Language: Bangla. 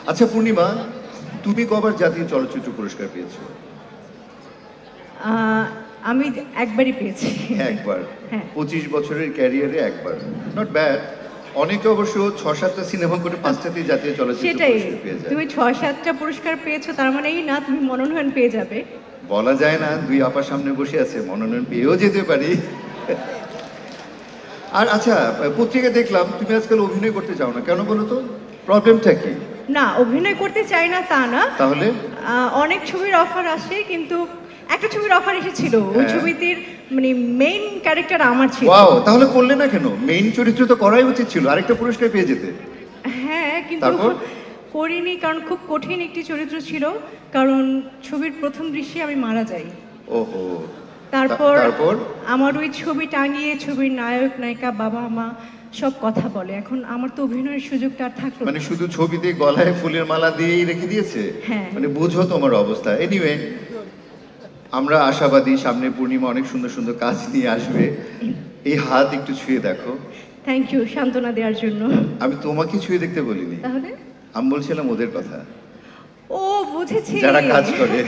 আচ্ছা পূর্ণিমা, তুমি কবার জাতীয় চলচ্চিত্র পুরস্কার পেয়েছো? আমি একবারই পেয়েছি। একবার। হ্যাঁ। 25 বছরের ক্যারিয়ারে একবার। Not bad. অনেকে অবশ্য 6-7টা সিনেমা করে 5টাতেই জাতীয় চলচ্চিত্র সেটাই, পুরস্কার পেয়ে যায়। তুমি 6-7টা পুরস্কার পেয়েছো, তার মানে এই না তুমি মনোনয়ন পেয়ে যাবে। বলা যায় না, দুই আপার সামনে বসে আছে, মনোনয়ন পেয়েও যেতে পারি। আর আচ্ছা, পত্রিকায় দেখলাম তুমি আজকাল অভিনয় করতে চাও না, কেন বলো তো? প্রবলেমটা কি? না, অভিনয় করতে চাই না তা না। তাহলে? অনেক ছবির অফার আসে, কিন্তু একটা ছবির অফার এসেছিল, ওই হ্যাঁ। ছবিটির মানে মেইন ক্যারেক্টার আমার ছিল। ওয়াও, তাহলে করলে না কেন? মেইন চরিত্র তো করাই উচিত ছিল, আরেকটা পুরস্কার পেয়ে যেতে। হ্যাঁ, কিন্তু তারপর? করিনি, কারণ খুব কঠিন একটি চরিত্র ছিল, কারণ ছবির প্রথম দৃশ্যে আমি মারা যাই। ওহো। তারপর তারপর? আমার ওই ছবি টাঙিয়ে ছবির নায়ক নায়িকা বাবা মা সব কথা বলে। এখন আমার তো অভিনয়ের সুযোগটা আর থাকলো না। মানে শুধু ছবিতে গলায় ফুলের মালা দিয়েই রেখে দিয়েছে? হ্যাঁ। মানে বুঝো তোমার অবস্থা। এনিওয়ে, আমরা আশাবাদী সামনে পূর্ণিমা অনেক সুন্দর সুন্দর কাজ নিয়ে আসবে। এই হাত একটু ছুঁয়ে দেখো। থ্যাংক ইউ সান্ত্বনা দেওয়ার জন্য। আমি তোমাকে ছুঁয়ে দেখতে বলিনি, তাহলে আমি বলছিলাম ওদের কথা, ও বুঝেছি। যারা কাজ করে।